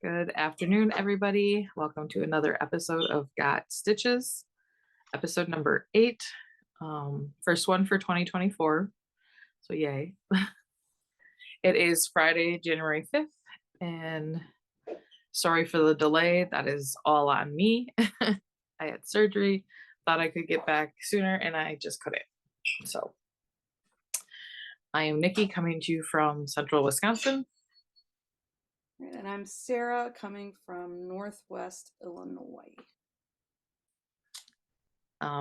Good afternoon, everybody. Welcome to another episode of Got Stitches, episode number 8. First one for 2024. So yay. It is Friday, January 5th, and sorry for the delay. That is all on me. I had surgery, thought I could get back sooner, and I just couldn't. So I am Nicci, coming to you from central Wisconsin. And I'm Sarah, coming from Northwest Illinois.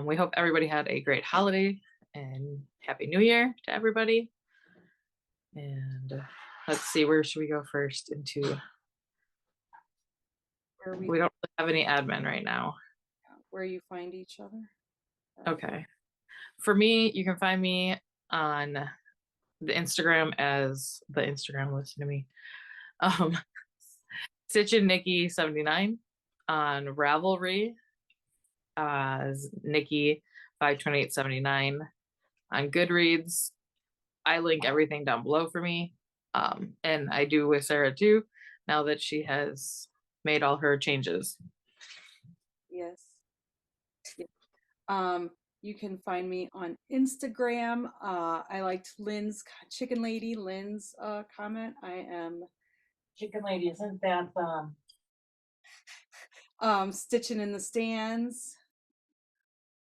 We hope everybody had a great holiday and Happy New Year to everybody. And let's see, where should we go first? We don't have any admin right now. Where you find each other. Okay. For me, you can find me on the Instagram as the Instagram, listen to me. StithinMommy on Ravelry as Nicci52879 on Goodreads. I link everything down below for me. And I do with Sarah too, now that she has made all her changes. Yes. You can find me on Instagram. I liked Lynn's Chicken Lady Lynn's comment. I am Chicken Lady, isn't that Stitching in the Stands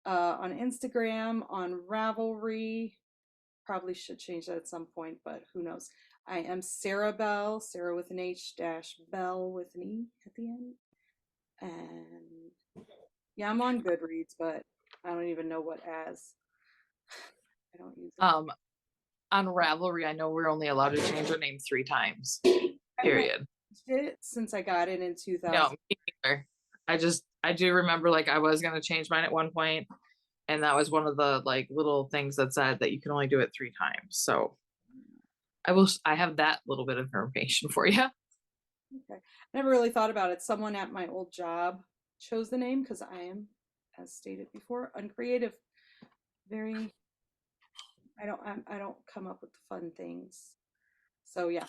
on Instagram, on Ravelry. Probably should change that at some point, but who knows. I am Sarah-Belle, Sarah with an H dash Belle with an E at the end. And yeah, I'm on Goodreads, but I don't even know what as. I don't use it. on Ravelry, I know we're only allowed to change our name 3 times. Period. It since I got it in 2000. No, me neither. I do remember like I was gonna change mine at one point, and that was one of the like little things that said that you can only do it 3 times. So I have that little bit of information for you. Okay. I never really thought about it. Someone at my old job chose the name because I am, as stated before, uncreative. Very I don't come up with the fun things. So yeah.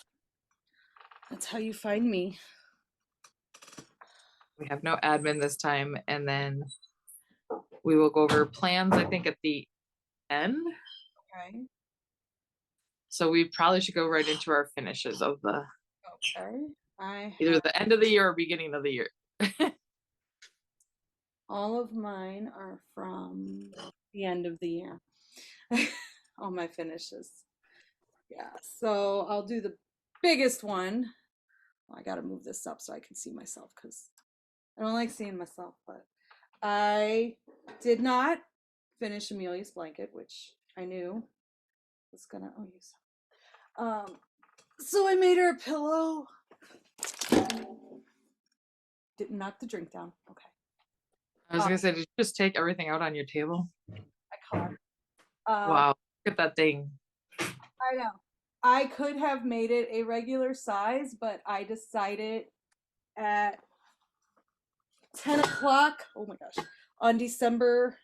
That's how you find me. We have no admin this time, and then we will go over plans, I think, at the end. Okay. So we probably should go right into our finishes of the either the end of the year or beginning of the year. All of mine are from the end of the year. All my finishes. Yeah, so I'll do the biggest one. Well, I gotta move this up so I can see myself because I don't like seeing myself, but I did not finish Amelia's blanket, which I knew was gonna use. So I made her a pillow. Didn't knock the drink down. Okay. I was gonna say, did you just take everything out on your table? I colored. Wow, look at that thing. I know. I could have made it a regular size, but I decided at 10 o'clock, oh my gosh, on December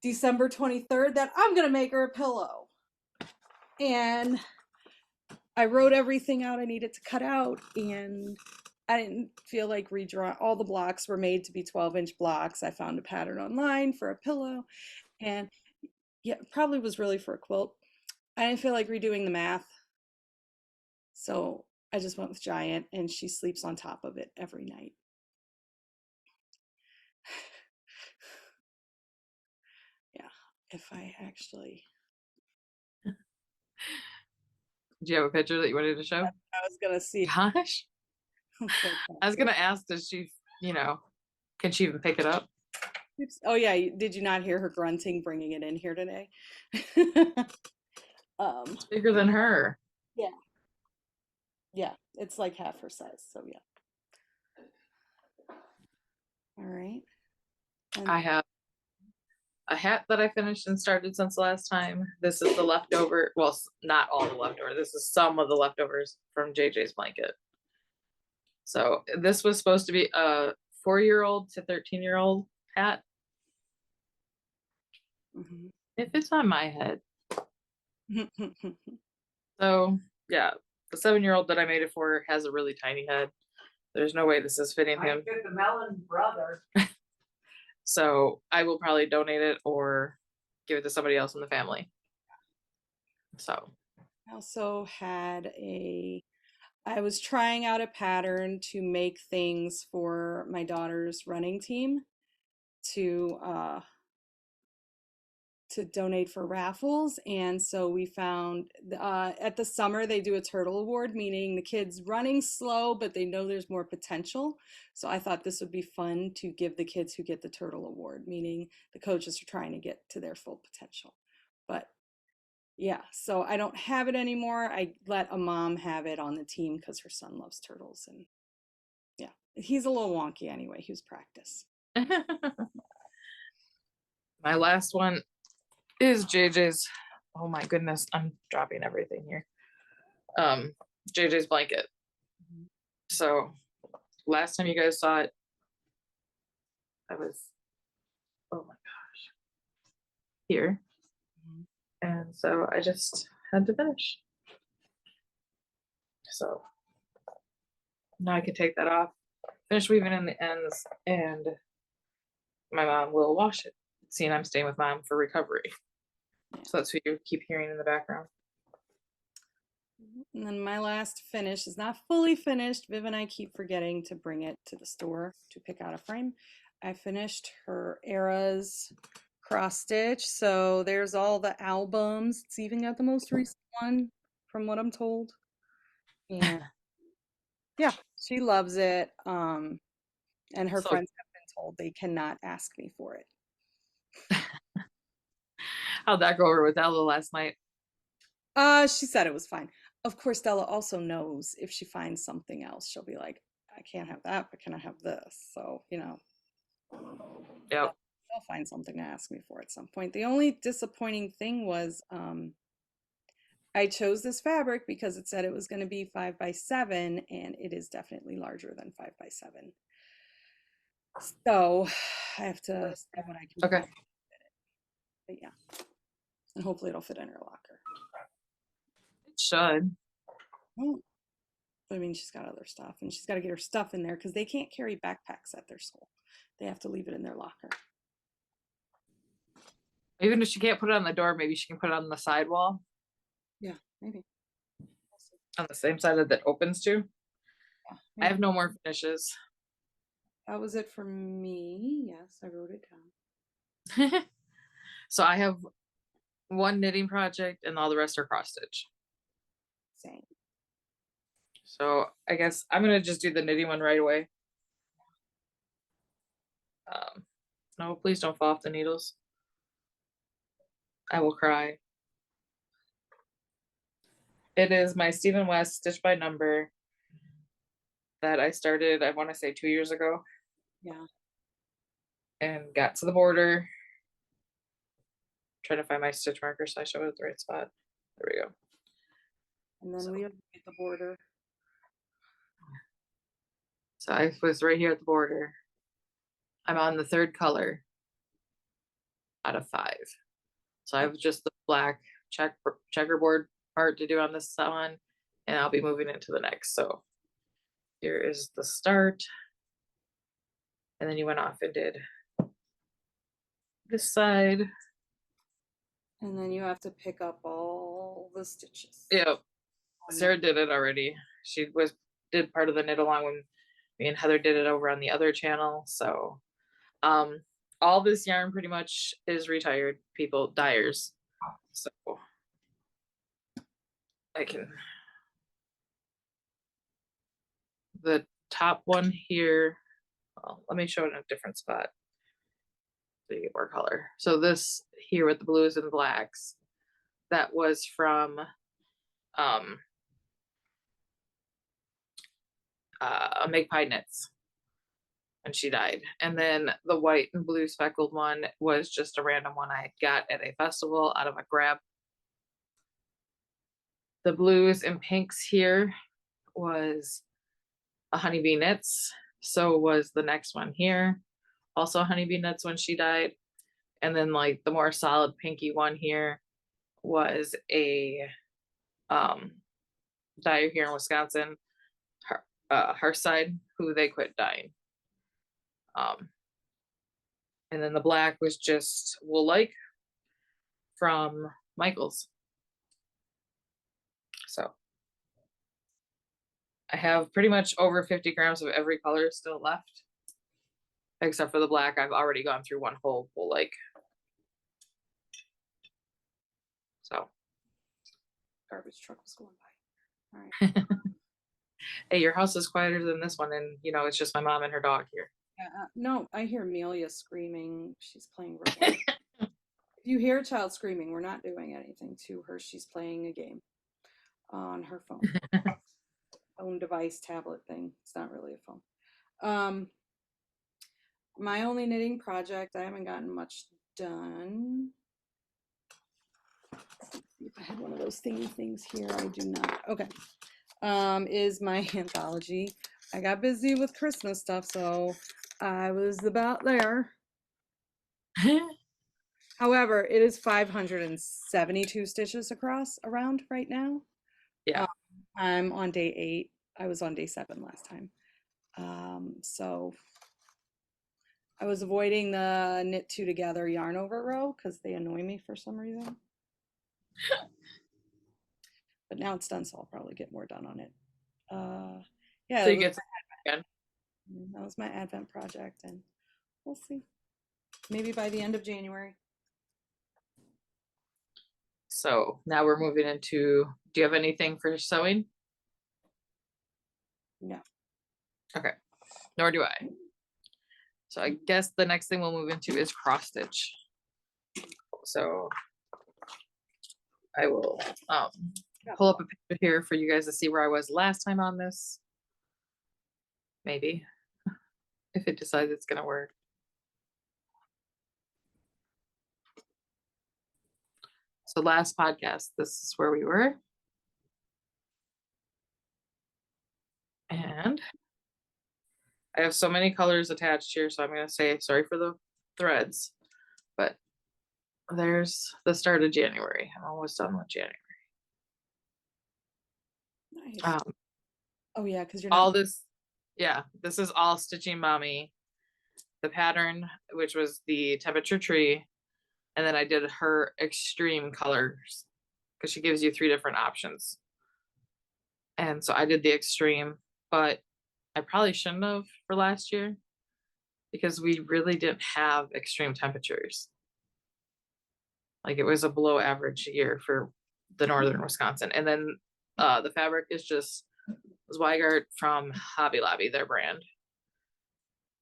23rd, that I'm going to make her a pillow. And I wrote everything out I needed to cut out, and I didn't feel like redrawing. All the blocks were made to be 12-inch blocks. I found a pattern online for a pillow, and yeah, it probably was really for a quilt. I didn't feel like redoing the math, so I just went with giant, and she sleeps on top of it every night. Yeah, if I actually... Do you have a picture that you wanted to show? I was gonna see. Gosh. I was gonna ask, does she, can she even pick it up? Oops. Oh yeah, did you not hear her grunting bringing it in here today? It's bigger than her. Yeah, it's like half her size, so yeah. All right. And I have a hat that I finished and started since the last time. This is the leftover, well, not all the leftover. This is some of the leftovers from JJ's blanket. So this was supposed to be a 4-year-old to 13-year-old hat. It fits on my head. So yeah, the 7-year-old that I made it for has a really tiny head. There's no way this is fitting him. I fit the melon brother. So I will probably donate it or give it to somebody else in the family. So I also I was trying out a pattern to make things for my daughter's running team to donate for raffles. And so we found at the summer they do a turtle award, meaning the kids running slow but they know there's more potential. So I thought this would be fun to give the kids who get the turtle award, meaning the coaches are trying to get to their full potential. But yeah, so I don't have it anymore. I let a mom have it on the team because her son loves turtles. And yeah, he's a little wonky anyway. He was practice. my last one is JJ's. Oh my goodness, I'm dropping everything here. JJ's blanket. So last time you guys saw it, I was, oh my gosh, here. And so I just had to finish. So now I can take that off, finish weaving in the ends, and my mom will wash it. Seeing I'm staying with mom for recovery. So that's what you keep hearing in the background. And then my last finish is not fully finished. Viv and I keep forgetting to bring it to the store to pick out a frame. I finished her Eras cross stitch. So there's all the albums. It's even got the most recent one from what I'm told. And yeah, she loves it. And her So- friends have been told they cannot ask me for it. How'd that go over with Ella last night? She said it was fine. Of course, Della also knows if she finds something else, she'll be like, I can't have that, but can I have this? So, you know, Yep. they'll find something to ask me for at some point. The only disappointing thing was I chose this fabric because it said it was going to be 5x7, and it is definitely larger than 5x7. So I have to see what I can Okay. find. But yeah, and hopefully it'll fit in her locker. It should. Well, I mean, she's got other stuff, and she's got to get her stuff in there because they can't carry backpacks at their school. They have to leave it in their locker. Even if she can't put it on the door, maybe she can put it on the sidewall. Yeah, maybe. On the same side that opens to. Yeah, I have no more finishes. That was it for me. Yes, I wrote it down. So I have one knitting project and all the rest are cross stitch. Same. So I guess I'm gonna just do the knitting one right away. No, please don't fall off the needles. I will cry. It is my Stephen West Stitch by Number that I started, I want to say 2 years ago. Yeah. And got to the border. Trying to find my stitch marker so I show it at the right spot. There we go. And then we have the border. So I was right here at the border. I'm on the third color out of 5. So I have just the black checkerboard part to do on this one, and I'll be moving into the next. So here is the start. And then you went off and did this side. And then you have to pick up all the stitches. Yep. Sarah did it already. She did part of the knit along when me and Heather did it over on the other channel. So all this yarn pretty much is retired people, dyers. So I can, the top one here, well, let me show it in a different spot so you get more color. So this here with the blues and blacks, that was from Make Pie Knits when she died. And then the white and blue speckled one was just a random one I got at a festival out of a grab. The blues and pinks here was a Honeybee Knits. So was the next one here. Also Honeybee Knits when she died. And then like the more solid pinky one here was a dyer here in Wisconsin, Hearthside, who they quit dyeing. And then the black was just wool-like from Michael's. So I have pretty much over 50 grams of every color still left, except for the black. I've already gone through one whole wool-like. So Garbage truck was going by. All right. hey, your house is quieter than this one, and you know it's just my mom and her dog here. No, I hear Amelia screaming. She's playing Ravelry. If you hear a child screaming, we're not doing anything to her. She's playing a game on her phone. Phone device, tablet thing. It's not really a phone. My only knitting project, I haven't gotten much done. Let's see if I had one of those thingy things here. I do not. Okay. Is my anthology. I got busy with Christmas stuff, so I was about there. However, it is 572 stitches around right now. Yeah. I'm on day 8. I was on day 7 last time. So I was avoiding the knit 2 together yarn over row because they annoy me for some reason. But now it's done, so I'll probably get more done on it. Yeah, so you get again. That was my Advent project, and we'll see. Maybe by the end of January. So now we're moving into, do you have anything for sewing? No. Okay, nor do I. So I guess the next thing we'll move into is cross stitch. So I will pull up a picture here for you guys to see where I was last time on this. Maybe, if it decides it's gonna work. So last podcast, this is where we were. And I have so many colors attached here, so I'm gonna say sorry for the threads, but there's the start of January. I'm almost done with January. Nice. Oh yeah, because you're not all this, yeah, this is all StithinMommy. The pattern, which was the temperature tree, and then I did her extreme colors because she gives you 3 different options. And so I did the extreme, but I probably shouldn't have for last year because we really didn't have extreme temperatures. Like it was a below average year for the northern Wisconsin. And then the fabric is just Zweigart from Hobby Lobby, their brand.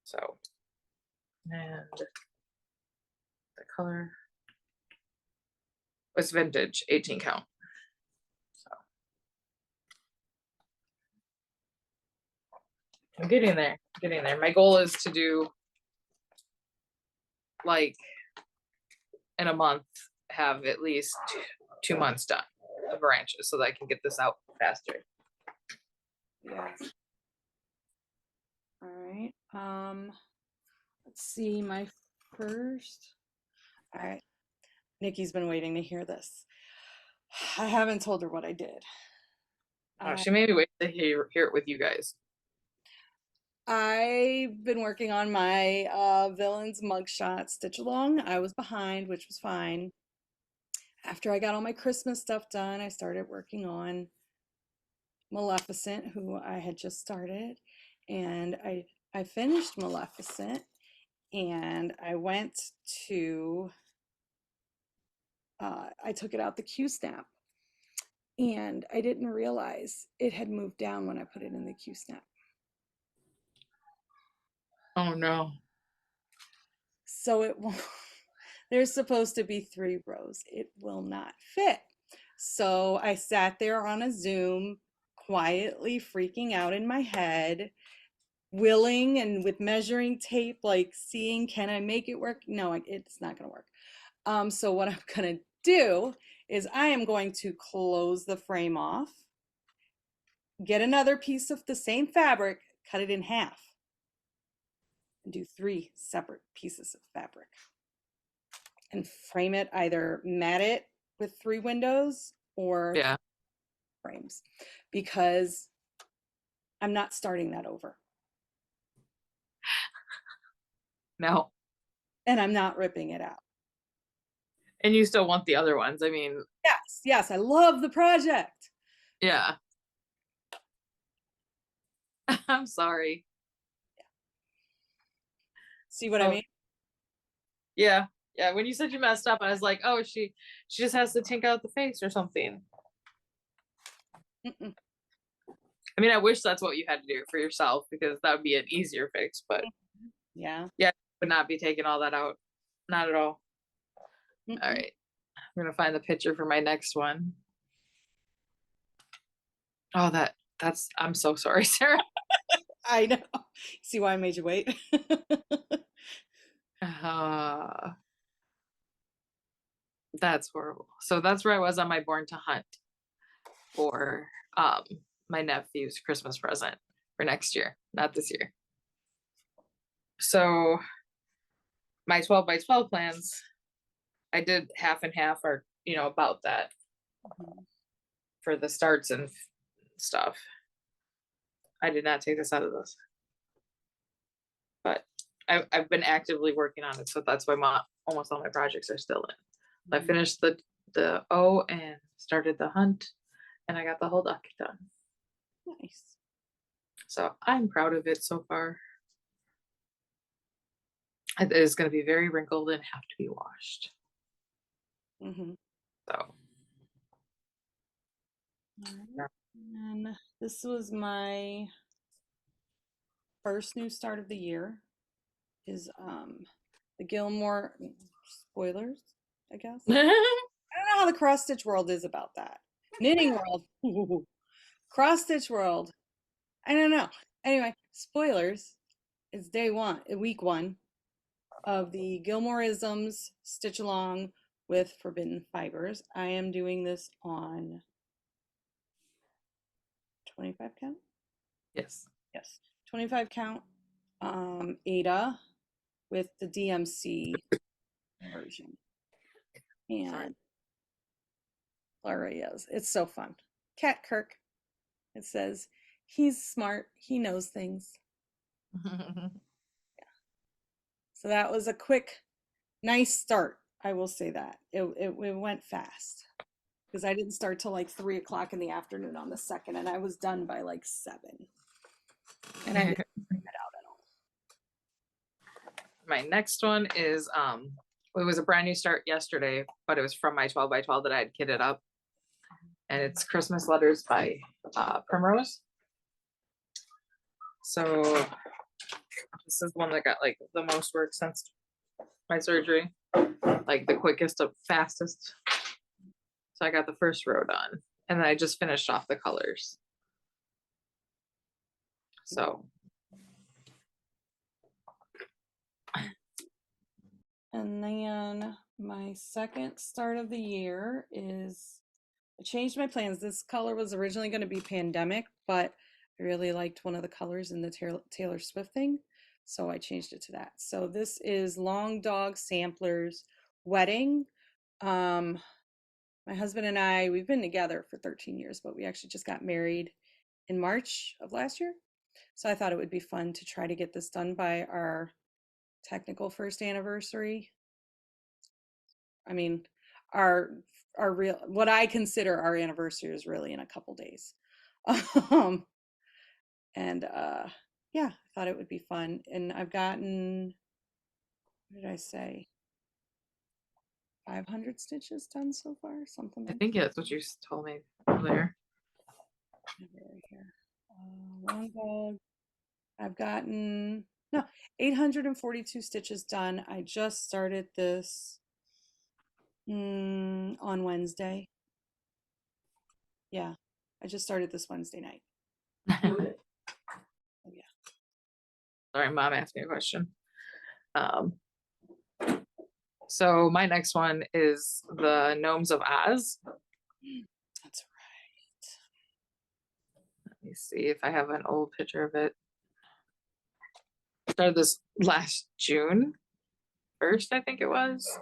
So, and the color was vintage, 18 count. So I'm getting there, My goal is to do, like, in a month, have at least 2 months done of branches so that I can get this out faster. Yes. All right. Let's see, my first. All right. Nikki's been waiting to hear this. I haven't told her what I did. She made me wait to hear it with you guys. I've been working on my Villains Mugshot stitch along. I was behind, which was fine. After I got all my Christmas stuff done, I started working on Maleficent, who I had just started, and I finished Maleficent, and I went to I took it out the Q-snap, and I didn't realize it had moved down when I put it in the Q-snap. Oh no. So it will there's supposed to be 3 rows. It will not fit. So I sat there on a Zoom, quietly freaking out in my head, willing and with measuring tape, like seeing, can I make it work? No, it's not going to work. So what I'm going to do is I am going to close the frame off, get another piece of the same fabric, cut it in half, and do 3 separate pieces of fabric. And frame it, either mat it with 3 windows or frames because I'm not starting that over. No. And I'm not ripping it out. And you still want the other ones. I mean, yes, I love the project. yeah. I'm sorry. See what I mean? Yeah. Yeah. When you said you messed up, I was like, oh, she just has to tink out the face or something. Mm-mm. I mean, I wish that's what you had to do for yourself because that would be an easier fix, but yeah, would not be taking all that out. Not at all. Mm-mm. All right. I'm going to find the picture for my next one. Oh, that's, I'm so sorry, Sarah. I know. See why I made you wait? That's horrible. So that's where I was on my Born to Hunt for my nephew's Christmas present for next year, not this year. So my 12 by 12 plans, I did half and half, or about that for the starts and stuff. I did not take this out of this, but I've been actively working on it, so that's why almost all my projects are still in. I finished the O and started the hunt, and I got the whole duck done. Nice. So I'm proud of it so far. It is going to be very wrinkled and have to be washed. So. And this was my first new start of the year. Is the Gilmore spoilers, I guess. I don't know how the cross stitch world is about that. Knitting world, cross stitch world. I don't know. Anyway, spoilers. It's week one of the Gilmore-isms stitch along with Forbidden Fibers. I am doing this on 25 count. Yes. 25 count. Ada with the DMC version. And Clara is. It's so fun. Cat Kirk. It says, he's smart. He knows things. Yeah. So that was a quick, nice start. I will say that. It went fast. Because I didn't start till like 3 o'clock in the afternoon on the 2nd. And I was done by like 7. And I didn't bring it out at all. My next one is it was a brand new start yesterday, but it was from my 12 by 12 that I had kitted up, and it's Christmas Letters by Primrose. So this is one that got like the most work since my surgery, like the quickest of fastest. So I got the first row done, and then I just finished off the colors. So. And then my second start of the year is, I changed my plans. This color was originally going to be Pandemic, but I really liked one of the colors in the Taylor Swift thing, so I changed it to that. So this is Long Dog Samplers Wedding. My husband and I, we've been together for 13 years, but we actually just got married in March of last year. So I thought it would be fun to try to get this done by our technical first anniversary. I mean, our real, what I consider our anniversary is really in a couple days. Yeah, I thought it would be fun. And I've gotten, what did I say? 500 stitches done so far, something like I think that's what you told me earlier. right here. Long dog. I've gotten 842 stitches done. I just started this on Wednesday. Yeah, I just started this Wednesday night. Oh yeah. Sorry, Mom asked me a question. So my next one is the Gnomes of Oz. That's right. Let me see if I have an old picture of it. Started this last June 1st, I think it was.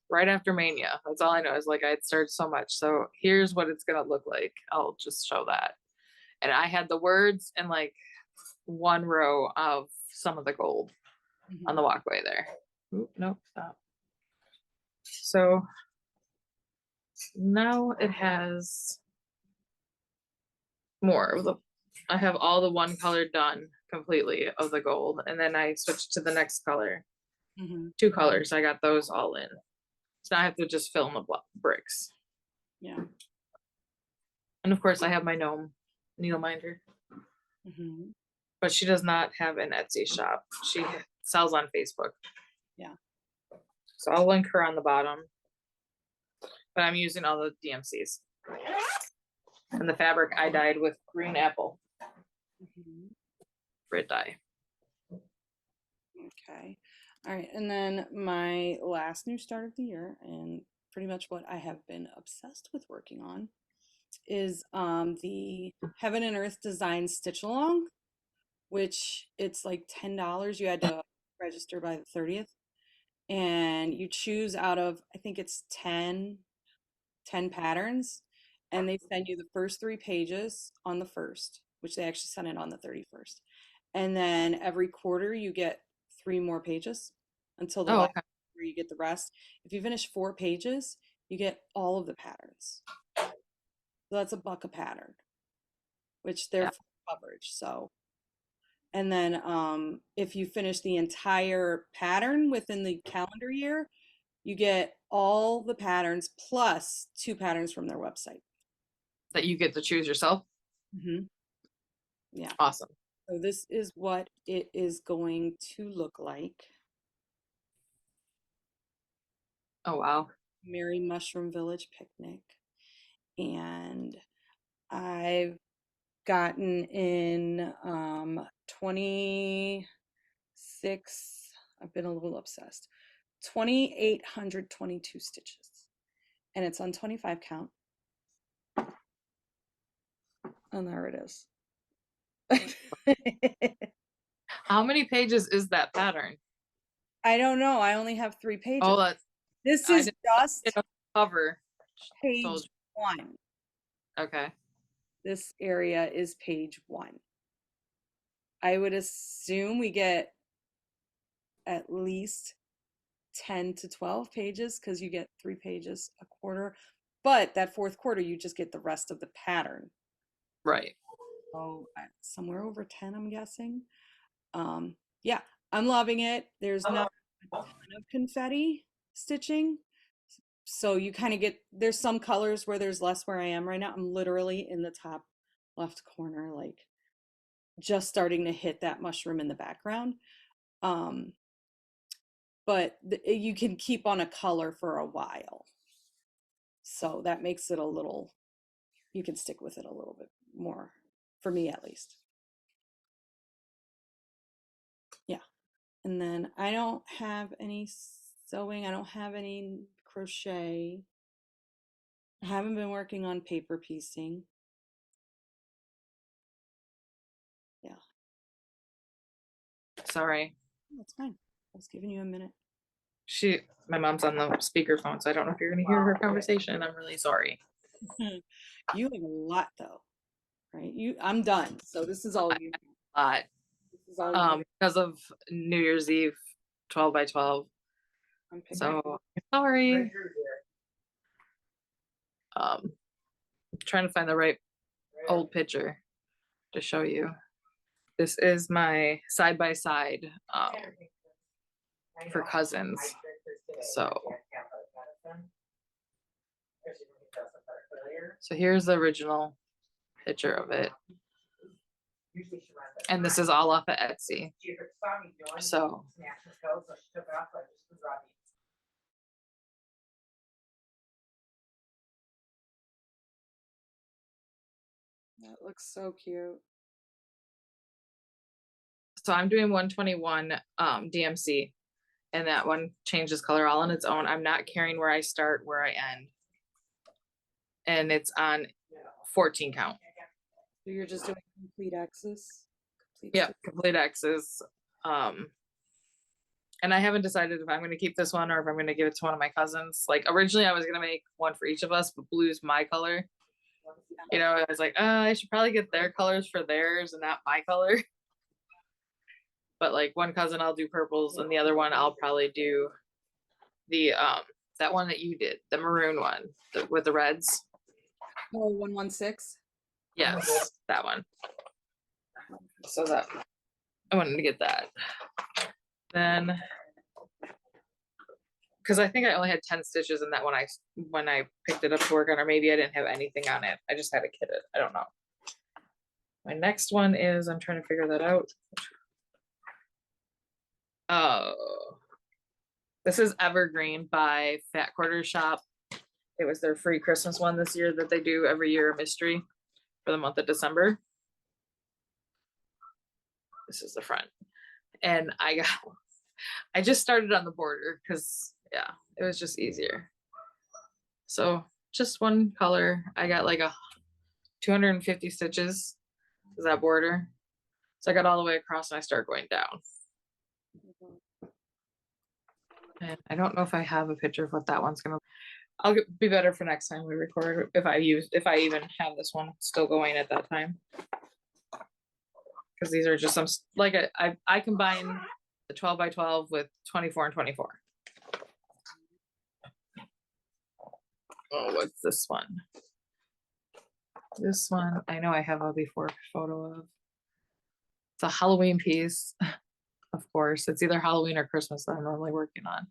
right after Mania. That's all I know, is like I had started so much. So here's what it's gonna look like. I'll just show that. And I had the words in like one row of some of the gold on the walkway there. Oop, nope, stop. So now it has more of the, I have all the one color done completely of the gold, and then I switched to the next color. Two colors, I got those all in. So now I have to just fill in the bricks. Yeah. And of course I have my gnome needle minder. But she does not have an Etsy shop. She sells on Facebook. Yeah. So I'll link her on the bottom. But I'm using all the DMCs. And the fabric I dyed with green apple. Red dye. Okay. All right. And then my last new start of the year, and pretty much what I have been obsessed with working on, is the Heaven and Earth Design Stitch Along, which it's like $10. You had to register by the 30th. And you choose out of, I think it's 10 patterns, and they send you the first 3 pages on the 1st, which they actually send it on the 31st. And then every quarter you get 3 more pages until the last where you get the rest. If you finish 4 pages, you get all of the patterns. So that's $1 a pattern, which they're full coverage. So, and then if you finish the entire pattern within the calendar year, you get all the patterns plus 2 patterns from their website. That you get to choose yourself? Yeah. Awesome. So this is what it is going to look like. Oh, wow. Merry Mushroom Village Picnic. And I've gotten in 26, I've been a little obsessed, 2,822 stitches. And it's on 25 count. And there it is. How many pages is that pattern? I don't know. I only have 3 pages. Oh, that's, this is just cover. page 1. Okay. This area is page 1. I would assume we get at least 10 to 12 pages because you get 3 pages a quarter. But that 4th quarter, you just get the rest of the pattern. Right. So somewhere over 10, I'm guessing. Yeah, I'm loving it. There's not a ton of confetti stitching. So you kind of get, there's some colors where there's less where I am right now. I'm literally in the top left corner, like just starting to hit that mushroom in the background. But you can keep on a color for a while. So that makes it a little, you can stick with it a little bit more, for me at least. Yeah. And then I don't have any sewing. I don't have any crochet. I haven't been working on paper piecing. Yeah. Sorry. That's fine. I was giving you a minute. My mom's on the speakerphone, so I don't know if you're going to hear her conversation. I'm really sorry. You have a lot though, right? I'm done. So this is all you. A lot. This is all because of New Year's Eve, 12 by 12. So sorry. Trying to find the right old picture to show you. This is my side by side for cousins. So here's the original picture of it. And this is all off of Etsy. So that looks so cute. So I'm doing 121 DMC, and that one changes color all on its own. I'm not caring where I start, where I end. And it's on 14 count. So you're just doing complete X's? Yeah, complete X's. And I haven't decided if I'm going to keep this one or if I'm going to give it to one of my cousins. Like originally I was going to make one for each of us, but blue's my color. You know, I was like, I should probably get their colors for theirs and not my color. But like one cousin I'll do purples and the other one I'll probably do the that one that you did, the maroon one with the reds. Oh, 116. Yes, that one. So that I wanted to get that. Then because I think I only had 10 stitches in that one when I picked it up to work on, or maybe I didn't have anything on it. I just had to kit it. I don't know. My next one is, I'm trying to figure that out. Oh, this is Evergreen by Fat Quarter Shop. It was their free Christmas one this year that they do every year, a mystery for the month of December. This is the front. And I just started on the border because yeah, it was just easier. So just one color. I got like 250 stitches is that border. So I got all the way across and I start going down. And I don't know if I have a picture of what that one's gonna. I'll be better for next time we record if I even have this one still going at that time. Because these are just some like I combine the 12 by 12 with 24 and 24. Oh, what's this one? This one I know I have a before photo of. It's a Halloween piece. Of course, it's either Halloween or Christmas that I'm normally working on.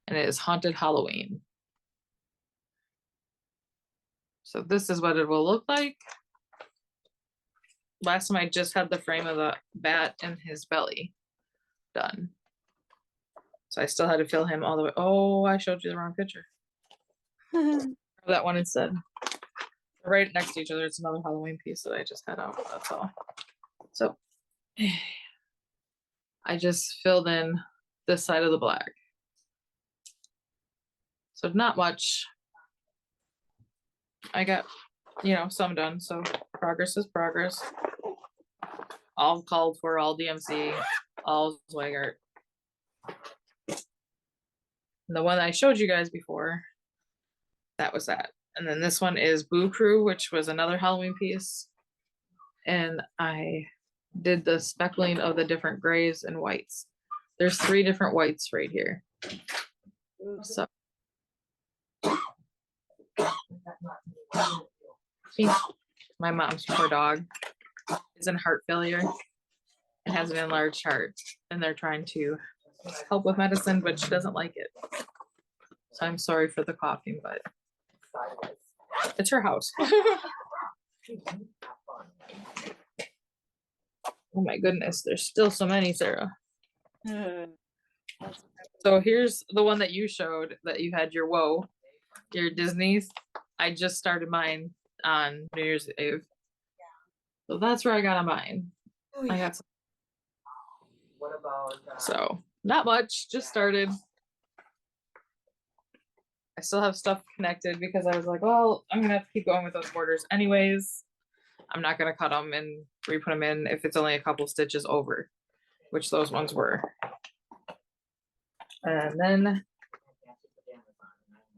And it is Haunted Halloween. So this is what it will look like. Last time I just had the frame of the bat and his belly done. So I still had to fill him all the way. Oh, I showed you the wrong picture. That one instead. Right next to each other, it's another Halloween piece that I just had out. That's all. So I just filled in this side of the black. So not much. I got, some done. So progress is progress. All called for, all DMC, all Zweigart. And the one I showed you guys before, that was that. And then this one is Boo Crew, which was another Halloween piece. And I did the speckling of the different grays and whites. There's 3 different whites right here. So my mom's poor dog is in heart failure and has an enlarged heart, and they're trying to help with medicine, but she doesn't like it. So I'm sorry for the coughing, but it's her house. Oh my goodness, there's still so many, Sarah. So here's the one that you showed that you had your Disney's. I just started mine on New Year's Eve. So that's where I got on mine. Oh, yeah. I got some. What about so not much, just started. I still have stuff connected because I was like, well, I'm gonna have to keep going with those borders anyways. I'm not gonna cut them and re-put them in if it's only a couple stitches over, which those ones were. And then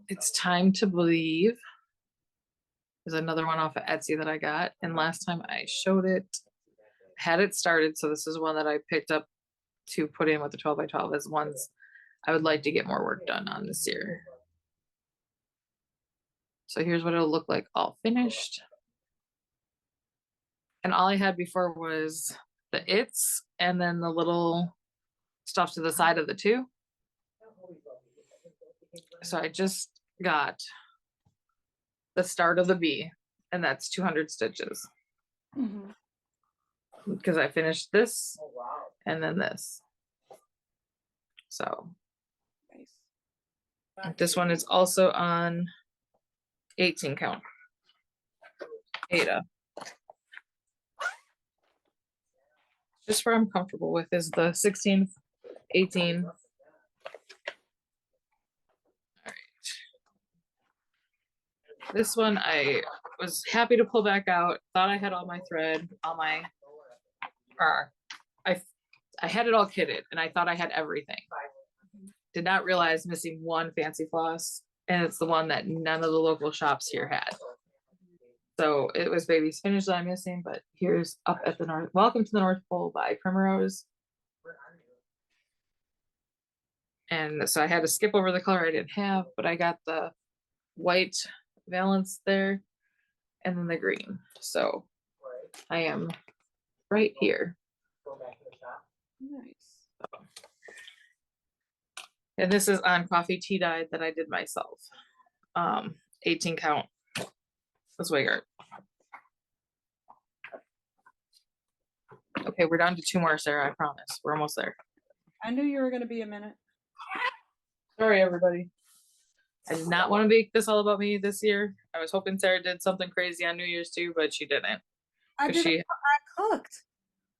it's time to believe. There's another one off of Etsy that I got, and last time I showed it, had it started. So this is one that I picked up to put in with the 12 by 12 as ones I would like to get more work done on this year. So here's what it'll look like all finished. And all I had before was the its and then the little stuff to the side of the 2. So I just got the start of the B, and that's 200 stitches. Because I finished this and then this. So nice. This one is also on 18 count. Ada. Just where I'm comfortable with is the 16, 18. All right. This one I was happy to pull back out. Thought I had all my thread, I had it all kitted and I thought I had everything. Did not realize missing one fancy floss, and it's the one that none of the local shops here had. So it was baby spinach that I'm missing, but here's Up at the North. Welcome to the North Pole by Primrose. And so I had to skip over the color I didn't have, but I got the white valance there and then the green. So I am right here. Nice. And this is on coffee tea dye that I did myself. 18 count. That's Wigart. Okay, we're down to 2 more, Sarah. I promise. We're almost there. I knew you were going to be a minute. Sorry, everybody. I did not want to make this all about me this year. I was hoping Sarah did something crazy on New Year's too, but she didn't. I cooked.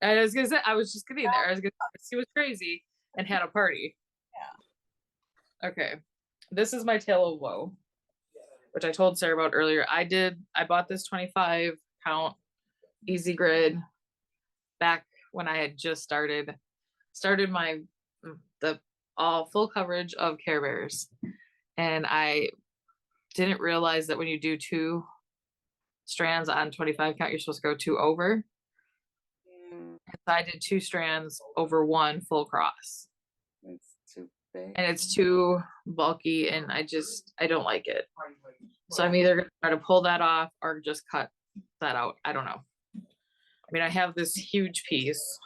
I was gonna say, I was just getting there. I was gonna say she was crazy and had a party. Yeah. Okay. This is my tale of woe, which I told Sarah about earlier. I bought this 25 count easy grid back when I had just started the all full coverage of Care Bears. And I didn't realize that when you do 2 strands on 25 count, you're supposed to go 2 over. So I did 2 strands over 1 full cross. It's too big. And it's too bulky and I don't like it. So I'm either gonna try to pull that off or just cut that out. I don't know. I mean, I have this huge piece.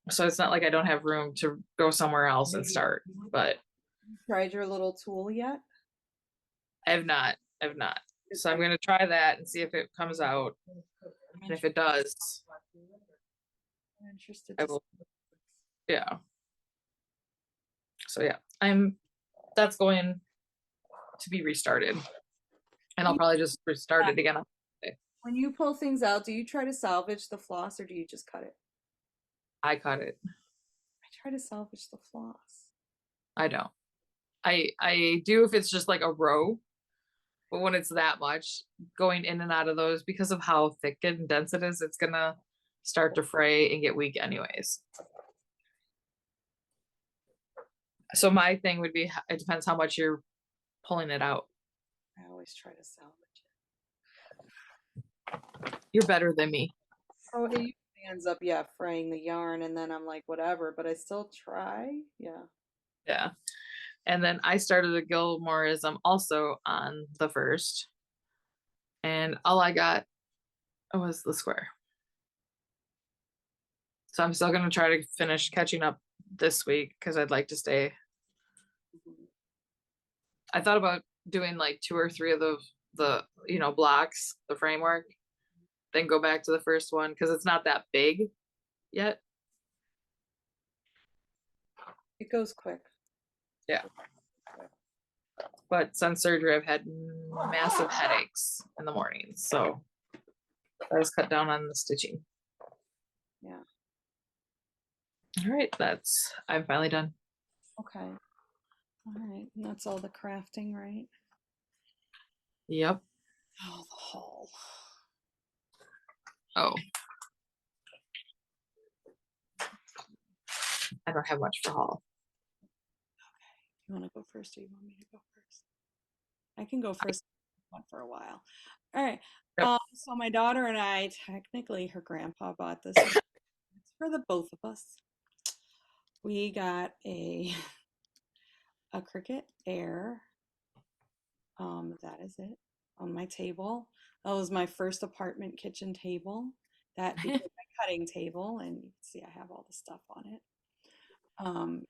So it's not like I don't have room to go somewhere else and start, but Tried your little tool yet? I've not. So I'm going to try that and see if it comes out. And if it does, I'm interested. I will. Yeah. So yeah, that's going to be restarted. And I'll probably just restart it again. When you pull things out, do you try to salvage the floss or do you just cut it? I cut it. I try to salvage the floss. I don't. I do if it's just like a row, but when it's that much going in and out of those, because of how thick and dense it is, it's gonna start to fray and get weak anyways. So my thing would be, it depends how much you're pulling it out. I always try to salvage it. You're better than me. Oh, it usually ends up, fraying the yarn, and then I'm like, whatever, but I still try. Yeah. Yeah. And then I started a Gilmore-ism also on the 1st. And all I got was the square. So I'm still going to try to finish catching up this week because I'd like to stay. I thought about doing like 2 or 3 of the blocks, the framework, then go back to the first one because it's not that big yet. It goes quick. Yeah. But since surgery, I've had massive headaches in the mornings. So I just cut down on the stitching. Yeah. All right. I'm finally done. Okay. All right. And that's all the crafting, right? Yep. Oh, the haul. Oh. I don't have much for haul. You want to go first or you want me to go first? I can go first for a while. All right. Yep. So my daughter and I, technically her grandpa bought this. It's for the both of us. We got a Cricut Air. That is it on my table. That was my first apartment kitchen table. That became my cutting table, and you can see I have all the stuff on it.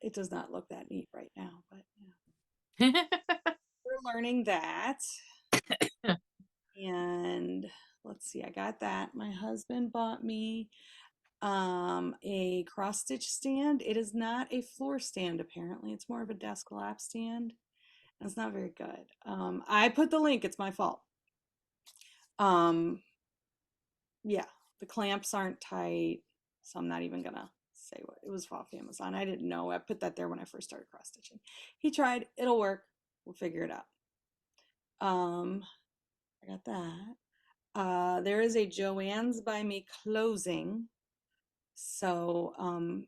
It does not look that neat right now, but yeah. We're learning that. And let's see, I got that. My husband bought me a cross stitch stand. It is not a floor stand, apparently. It's more of a desk lap stand. It's not very good. I put the link, it's my fault. Yeah, the clamps aren't tight, so I'm not even gonna say what it was off Amazon. I didn't know. I put that there when I first started cross stitching. He tried, it'll work. We'll figure it out. I got that. There is a Joann's by Me closing. So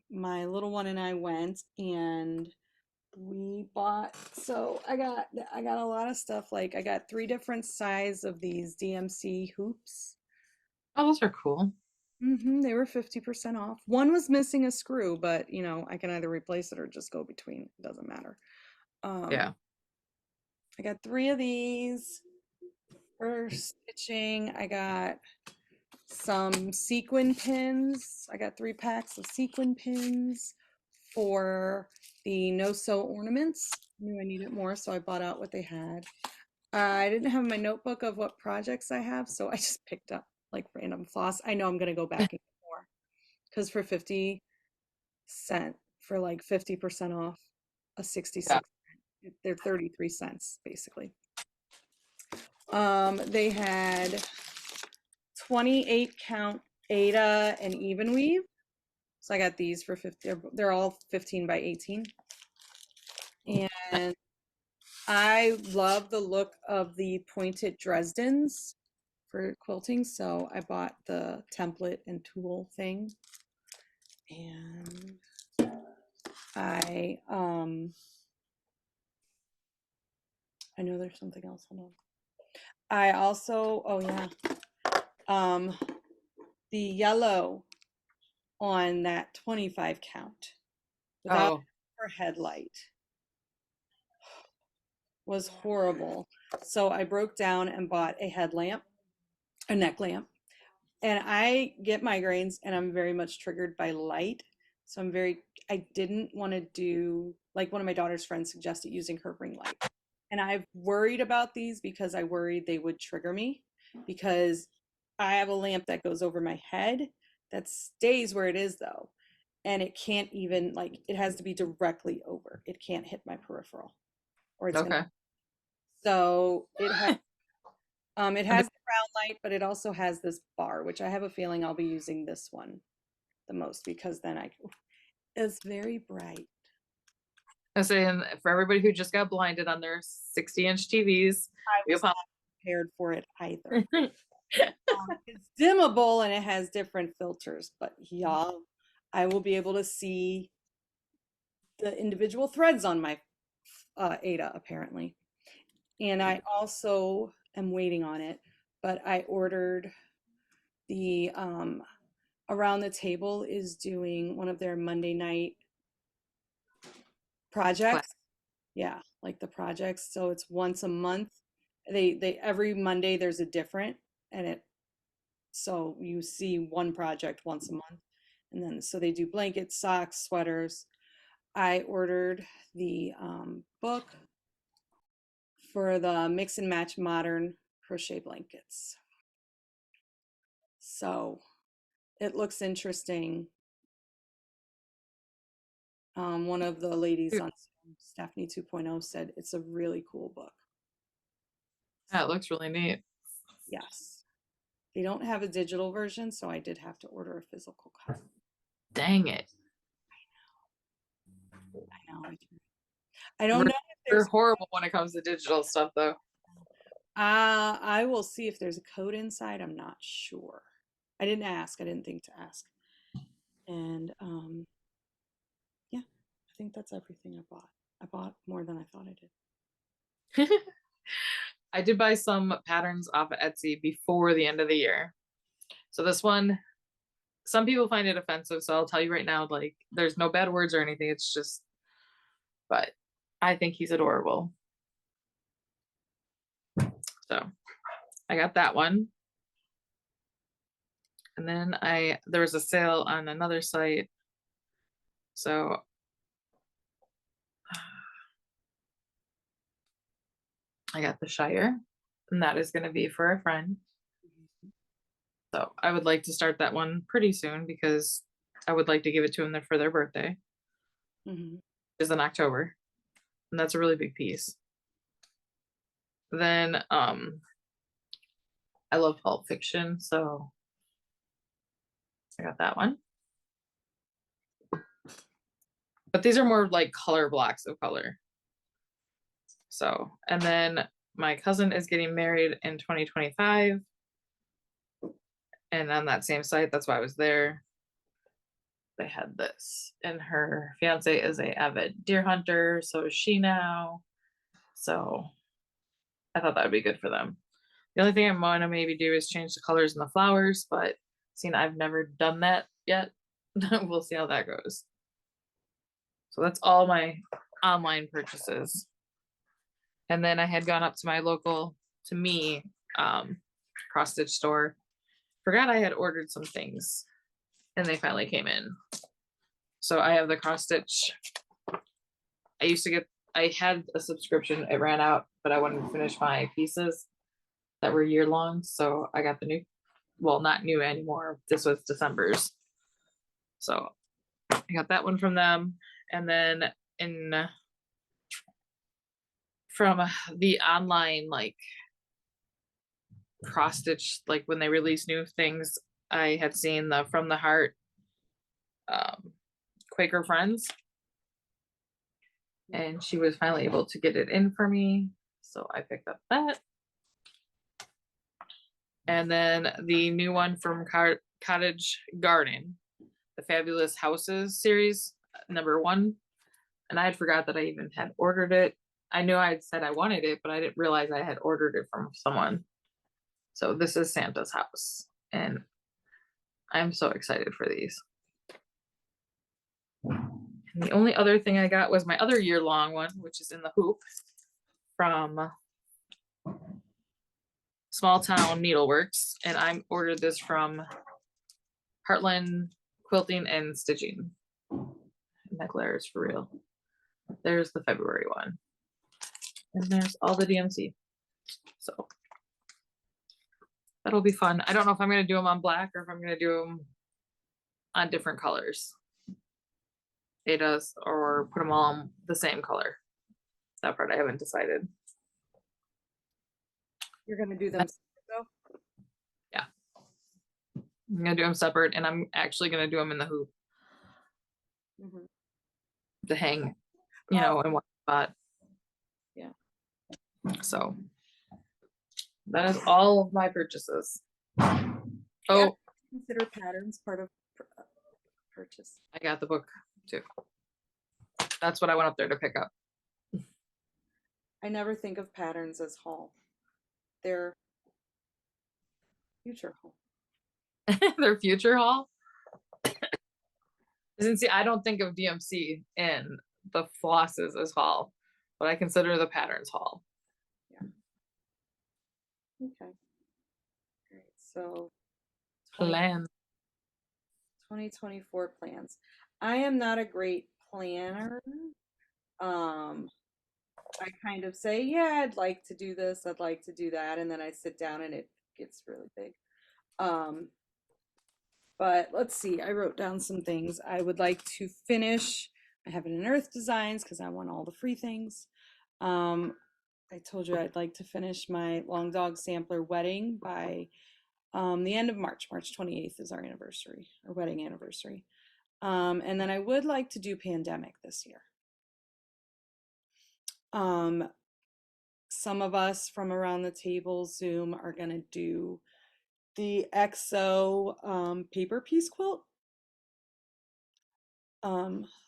my little one and I went and we bought, so I got a lot of stuff. Like I got 3 different size of these DMC hoops. Oh, those are cool. They were 50% off. One was missing a screw, but you know, I can either replace it or just go between. It doesn't matter. Yeah. I got 3 of these for stitching. I got some sequin pins. I got 3 packs of sequin pins for the no-sew ornaments. I knew I needed more, so I bought out what they had. I didn't have my notebook of what projects I have, so I just picked up like random floss. I know I'm gonna go back and get more because for 50 cent, for like 50% off a 66, they're 33 cents basically. They had 28 count Ada and even weave. So I got these for 50. They're all 15 by 18. And I love the look of the pointed Dresdens for quilting. So I bought the template and tool thing. And I know there's something else. Hold on. I also, oh yeah. The yellow on that 25 count without her headlight was horrible. So I broke down and bought a headlamp, a neck lamp. And I get migraines and I'm very much triggered by light. So I didn't want to do, like one of my daughter's friends suggested using her ring light. And I've worried about these because I worried they would trigger me because I have a lamp that goes over my head that stays where it is though. And it can't even, like, it has to be directly over. It can't hit my peripheral or it's Okay. So it has the brown light, but it also has this bar, which I have a feeling I'll be using this one the most because then it's very bright. I say, and for everybody who just got blinded on their 60-inch TVs, I was not prepared for it either. It's dimmable and it has different filters, but yeah, I will be able to see the individual threads on my Ada apparently. And I also am waiting on it, but I ordered the Around the Table is doing one of their Monday night projects. Yeah, like the projects. So it's once a month. They every Monday there's a different, and so you see one project once a month. And then so they do blankets, socks, sweaters. I ordered the book for the Mix and Match Modern Crochet Blankets. So it looks interesting. One of the ladies on Stephanie 2.0 said it's a really cool book. Yeah, it looks really neat. Yes. They don't have a digital version, so I did have to order a physical copy. Dang it. I know. I don't know if They're horrible when it comes to digital stuff, though. I will see if there's a code inside. I'm not sure. I didn't ask. I didn't think to ask. And yeah, I think that's everything I bought. I bought more than I thought I did. I did buy some patterns off of Etsy before the end of the year. So this one, some people find it offensive, so I'll tell you right now, like, there's no bad words or anything. It's just, but I think he's adorable. So I got that one. And then there was a sale on another site. So I got the Shire, and that is going to be for a friend. So I would like to start that one pretty soon because I would like to give it to them for their birthday. Is in October. And that's a really big piece. Then I love Pulp Fiction, so I got that one. But these are more like color blocks of color. So, and then my cousin is getting married in 2025. And on that same site, that's why I was there. they had this, and her fiance is a avid deer hunter, so is she now. So I thought that would be good for them. The only thing I'm going to maybe do is change the colors in the flowers, but seeing I've never done that yet, we'll see how that goes. So that's all my online purchases. And then I had gone up to my local, to me, cross stitch store. Forgot I had ordered some things and they finally came in. So I have the cross stitch. I had a subscription, it ran out, but I wanted to finish my pieces that were year long. So I got the new, well, not new anymore. This was December's. So I got that one from them. And then from the online, like cross stitch, like when they release new things, I had seen the From the Heart Quaker Friends, and she was finally able to get it in for me, so I picked up that. And then the new one from Cottage Garden, the Fabulous Houses series, #1, and I had forgot that I even had ordered it. I knew I had said I wanted it, but I didn't realize I had ordered it from someone. So this is Santa's house, and I'm so excited for these. And the only other thing I got was my other year-long one, which is in the hoop from Small Town Needleworks, and I ordered this from Heartland Quilting and Stitching. And that glares for real. There's the February one, and there's all the DMC. So that'll be fun. I don't know if I'm going to do them on black or if I'm going to do them on different colors. It does, or put them all on the same color. That part I haven't decided. You're gonna do them though? Yeah. I'm gonna do them separate, and I'm actually gonna do them in the hoop to hang, in one spot. Yeah. So that is all of my purchases. Oh, consider patterns part of purchase. I got the book too. That's what I went up there to pick up. I never think of patterns as haul. They're future haul. Their future haul. See, I don't think of DMC and the flosses as haul, but I consider the patterns haul. Yeah. Okay. Great. So Plan. 2024 plans. I am not a great planner. I kind of say, yeah, I'd like to do this, I'd like to do that, and then I sit down and it gets really big. But let's see, I wrote down some things. I would like to finish, I have it in Earth Designs because I want all the free things. I told you I'd like to finish my Long Dog Sampler wedding by the end of March. March 28th is our anniversary, our wedding anniversary. And then I would like to do Pandemic this year. Some of us from around the table Zoom are going to do the EXO paper piece quilt.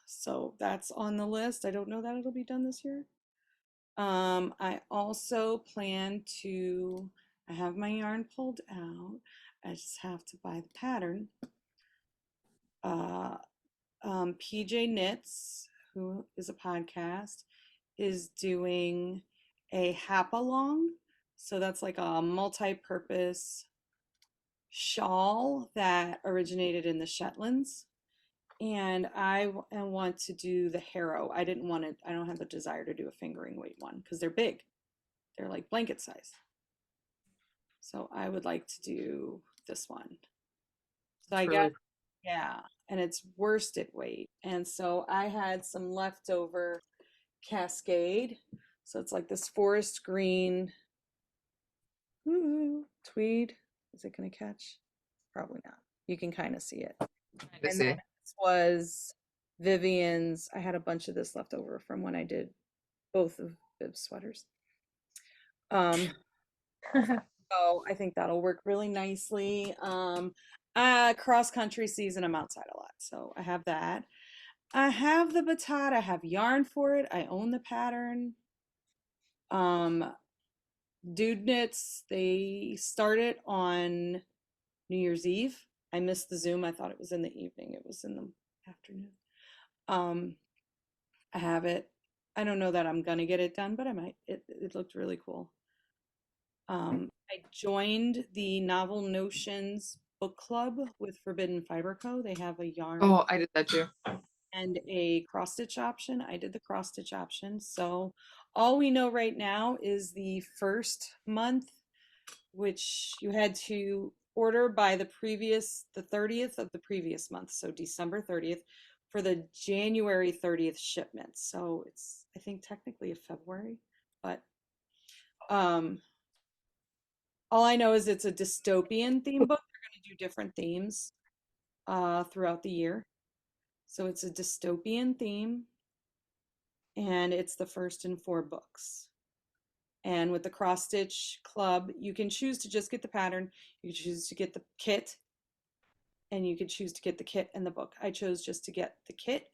So that's on the list. I don't know that it'll be done this year. I also plan to, I have my yarn pulled out. I just have to buy the pattern. PJ Knits, who is a podcast, is doing a Hap-along. So that's like a multi-purpose shawl that originated in the Shetlands. And I want to do the Harrow. I don't have the desire to do a fingering weight one because they're big. They're like blanket size. So I would like to do this one. So I got, yeah, and it's worsted weight. And so I had some leftover Cascade. So it's like this forest green tweed. Is it going to catch? Probably not. You can kind of see it. And then this was Vivian's. I had a bunch of this left over from when I did both of Viv's sweaters. So I think that'll work really nicely. Cross country season, I'm outside a lot, so I have that. I have the batata, I have yarn for it, I own the pattern. Dude Knits, they started on New Year's Eve. I missed the Zoom. I thought it was in the evening. It was in the afternoon. I have it. I don't know that I'm gonna get it done, but I might. It looked really cool. I joined the Novel Notions book club with Forbidden Fiber Co. They have a yarn Oh, I did that too. and a cross stitch option. I did the cross stitch option. So all we know right now is the first month, which you had to order by the 30th of the previous month. So December 30th for the January 30th shipment. So it's, I think technically a February, but all I know is it's a dystopian theme book. They're going to do different themes throughout the year. So it's a dystopian theme, and it's the first in 4 books. And with the cross stitch club, you can choose to just get the pattern, you can choose to get the kit, and you can choose to get the kit and the book. I chose just to get the kit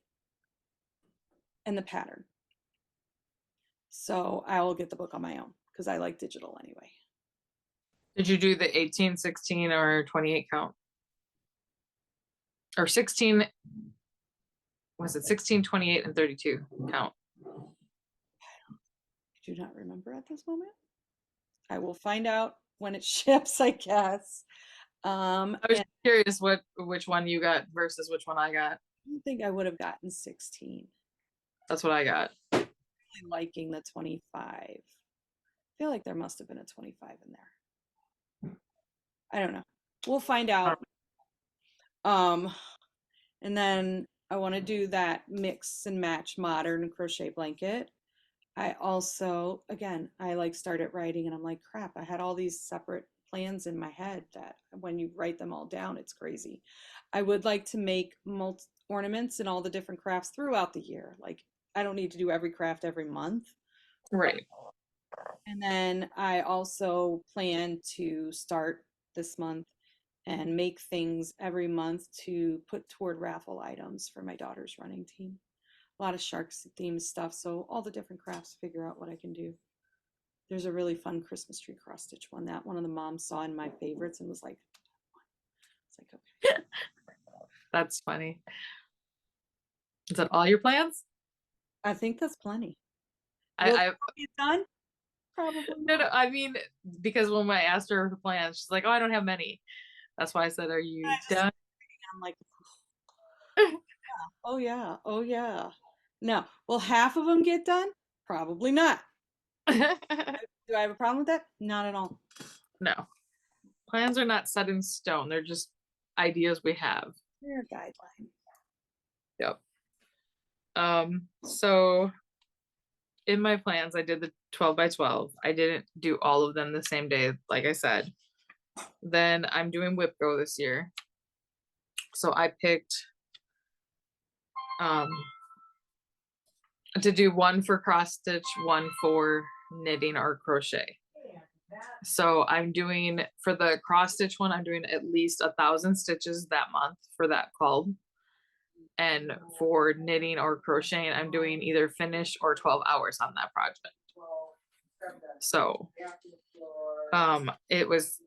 and the pattern. So I will get the book on my own because I like digital anyway. Did you do the 18, 16, or 28 count? Or 16, was it 16, 28, and 32 count? I do not remember at this moment. I will find out when it ships, I guess. I was curious which one you got versus which one I got. I don't think I would have gotten 16. That's what I got. Really liking the 25. I feel like there must have been a 25 in there. I don't know. We'll find out. And then I want to do that mix and match modern crochet blanket. I also, again, I like started writing and I'm like, crap, I had all these separate plans in my head that when you write them all down, it's crazy. I would like to make ornaments and all the different crafts throughout the year. Like, I don't need to do every craft every month. Right. And then I also plan to start this month and make things every month to put toward raffle items for my daughter's running team. A lot of sharks themed stuff, so all the different crafts, figure out what I can do. There's a really fun Christmas tree cross stitch one that one of the moms saw in my favorites and was like, it's like, okay. That's funny. Is that all your plans? I think that's plenty. Will I get done? Probably. No, I mean, because when I asked her plans, she's like, "Oh, I don't have many." That's why I said, "Are you done?" I'm like, oh yeah, oh yeah. No, will half of them get done? Probably not. Do I have a problem with that? Not at all. No, plans are not set in stone. They're just ideas we have. They're a guideline. Yep. So in my plans, I did the 12 by 12. I didn't do all of them the same day, like I said. Then I'm doing Whip Go this year. So I picked to do one for cross stitch, one for knitting or crochet. So I'm doing, for the cross stitch one, I'm doing at least 1,000 stitches that month for that club. And for knitting or crocheting, I'm doing either finish or 12 hours on that project. So it was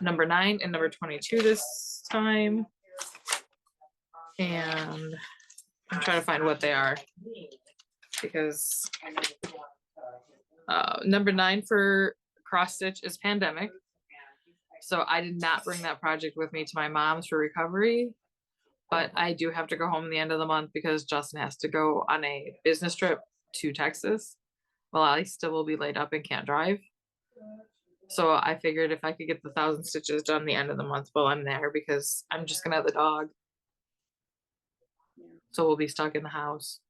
number 9 and number 22 this time. And I'm trying to find what they are, because number 9 for cross stitch is pandemic. So I did not bring that project with me to my mom's for recovery, but I do have to go home at the end of the month because Justin has to go on a business trip to Texas. Well, I still will be laid up and can't drive. So I figured if I could get the 1,000 stitches done the end of the month while I'm there, because I'm just gonna have the dog. So we'll be stuck in the house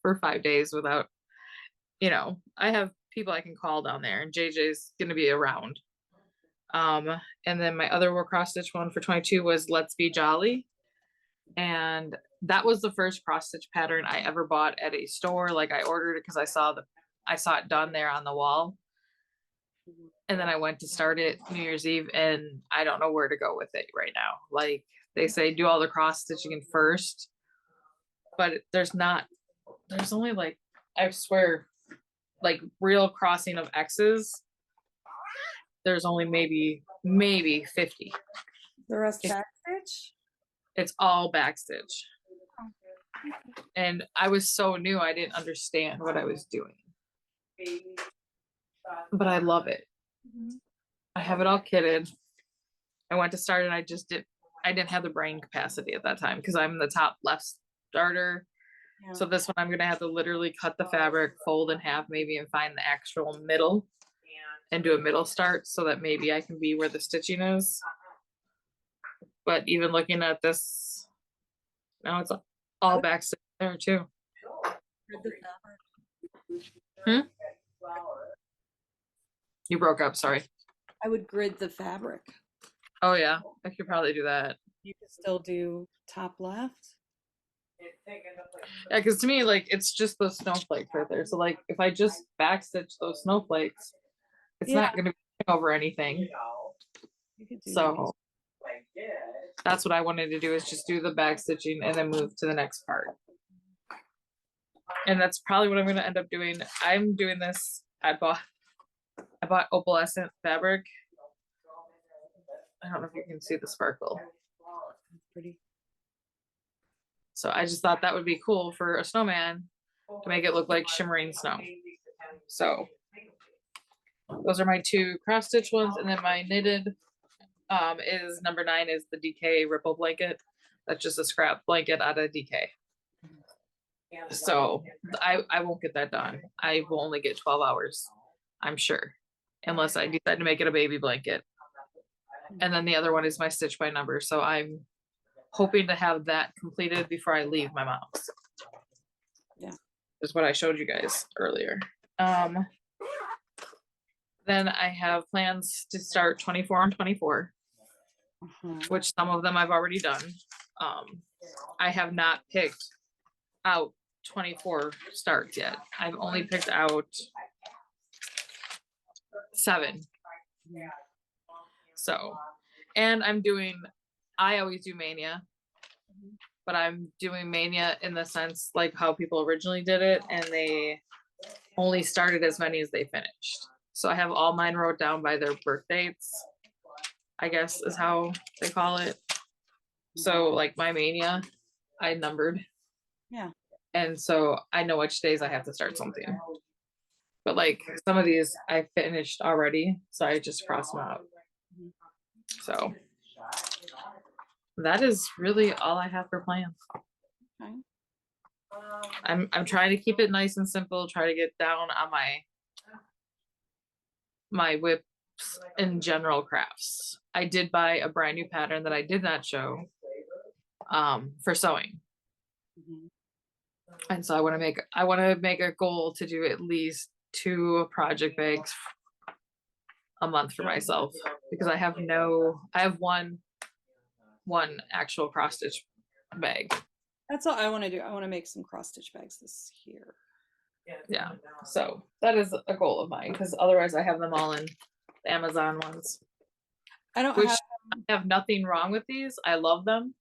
for 5 days without, I have people I can call down there, and JJ's gonna be around. And then my other cross stitch one for 22 was Let's Be Jolly. And that was the first cross stitch pattern I ever bought at a store. Like, I ordered it because I saw it done there on the wall. And then I went to start it New Year's Eve, and I don't know where to go with it right now. Like they say, do all the cross stitching in first, but there's only like, I swear, like real crossing of X's. There's only maybe 50. The rest backstitch? It's all backstitch. And I was so new, I didn't understand what I was doing. But I love it. I have it all kitted. I went to start and I didn't have the brain capacity at that time because I'm the top left starter. Yeah. So this one I'm gonna have to literally cut the fabric, fold in half maybe, and find the actual middle and do a middle start so that maybe I can be where the stitching is. But even looking at this, now it's all backstitch there too. You broke up, sorry. I would grid the fabric. Oh yeah, I could probably do that. You could still do top left. Yeah, because to me, like, it's just those snowflakes right there. So like, if I just backstitch those snowflakes, it's not going to be over anything. So that's what I wanted to do, is just do the backstitching and then move to the next part. And that's probably what I'm going to end up doing. I'm doing this. I bought opalescent fabric. I don't know if you can see the sparkle. Pretty. So I just thought that would be cool for a snowman to make it look like shimmering snow. So those are my two cross stitch ones, and then my knitted is number 9 is the DK ripple blanket. That's just a scrap blanket out of DK. So I won't get that done. I will only get 12 hours, I'm sure, unless I decide to make it a baby blanket. And then the other one is my stitch by number. So I'm hoping to have that completed before I leave my mom's. Yeah. Is what I showed you guys earlier. Then I have plans to start 24 and 24, which some of them I've already done. I have not picked out 24 starts yet. I've only picked out 7. So, and I always do Mania, but I'm doing Mania in the sense like how people originally did it, and they only started as many as they finished. So I have all mine wrote down by their birth dates, I guess is how they call it. So like my Mania, I numbered. Yeah. And so I know which days I have to start something. But like some of these I finished already, so I just crossed them out. So that is really all I have for plans. Okay. I'm trying to keep it nice and simple, try to get down on my whips and general crafts. I did buy a brand new pattern that I did not show for sewing. And so I want to make a goal to do at least 2 project bags a month for myself, because I have one actual cross stitch bag. That's all I want to do. I want to make some cross stitch bags this year. Yeah, so that is a goal of mine, because otherwise I have them all in the Amazon ones. I have nothing wrong with these. I love them.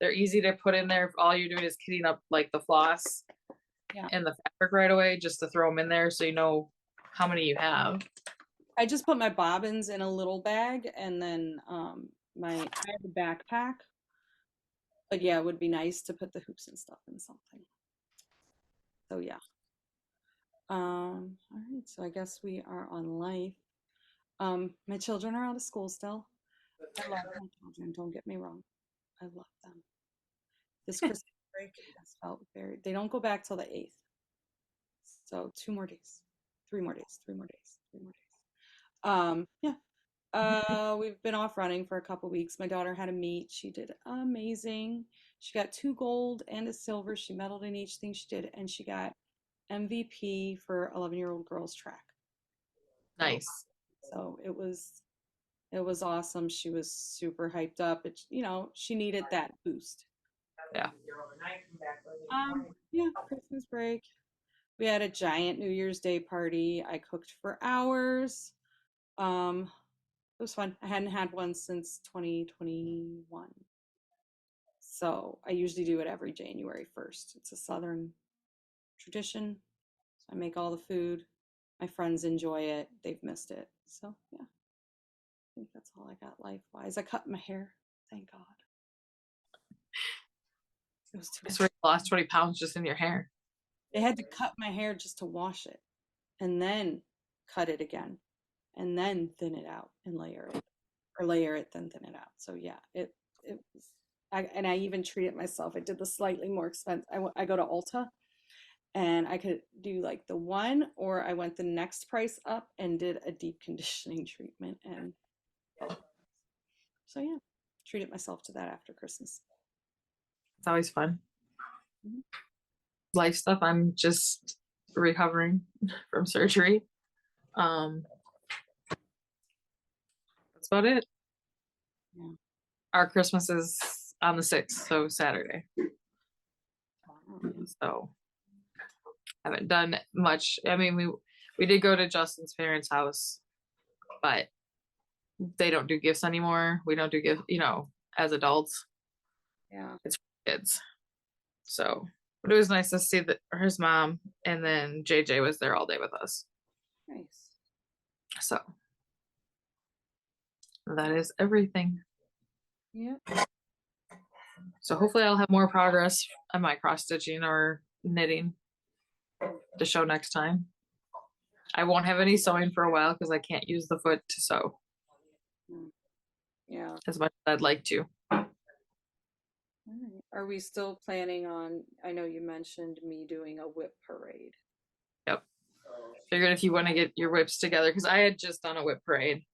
They're easy to put in there. All you're doing is kitting up like the floss and the fabric right away, just to throw them in there so you know how many you have. I just put my bobbins in a little bag, and then I have a backpack. But yeah, it would be nice to put the hoops and stuff in something. So yeah. All right, so I guess we are on life. My children are out of school still. I love my children, don't get me wrong. I love them. This Christmas break has felt they don't go back till the 8th. So 2 more days, 3 more days, 3 more days, 3 more days. Yeah. We've been off running for a couple weeks. My daughter had a meet. She did amazing. She got 2 gold and a silver. She medaled in each thing she did, and she got MVP for 11-year-old girls track. Nice. So it was awesome. She was super hyped up. She needed that boost. Yeah. Yeah, Christmas break. We had a giant New Year's Day party. I cooked for hours. It was fun. I hadn't had one since 2021. So I usually do it every January 1st. It's a Southern tradition. So I make all the food. My friends enjoy it. They've missed it. So yeah, I think that's all I got life-wise. I cut my hair. Thank God. It was too I swear you lost 20 pounds just in your hair. They had to cut my hair just to wash it and then cut it again and then thin it out and layer it, or layer it, then thin it out. So yeah, it was, I even treated myself. I did the slightly more expensive. I go to Ulta and I could do like the one, or I went the next price up and did a deep conditioning treatment. And so yeah, treated myself to that after Christmas. It's always fun. Mhm. Life stuff, I'm just recovering from surgery. That's about it. Yeah. Our Christmas is on the 6th, so Saturday. So haven't done much. I mean, we did go to Justin's parents' house, but they don't do gifts anymore. We don't do gifts, as adults. Yeah. It's for kids. So, but it was nice to see his mom, and then JJ was there all day with us. Nice. So that is everything. Yep. So hopefully I'll have more progress on my cross stitching or knitting to show next time. I won't have any sewing for a while because I can't use the foot to sew Yeah. as much as I'd like to. All right. Are we still planning on, I know you mentioned me doing a whip parade. Yep. Figured if you want to get your whips together, because I had just done a whip parade.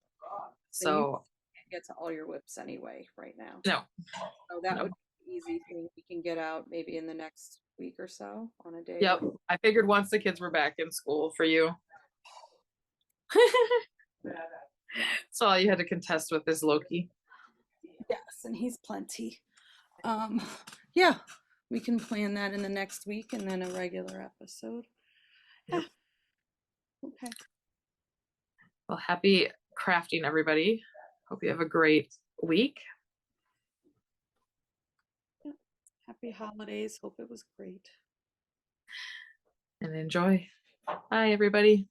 So can't get to all your whips anyway right now. no. So that No. would be an easy thing we can get out maybe in the next week or so on a day. Yep. I figured once the kids were back in school for you. So all you had to contest with is Loki. Yes, and he's plenty. Yeah, we can plan that in the next week and then a regular episode. Yep. Okay. Well, happy crafting, everybody. Hope you have a great week. Yeah. Happy holidays. Hope it was great. And enjoy. Bye, everybody.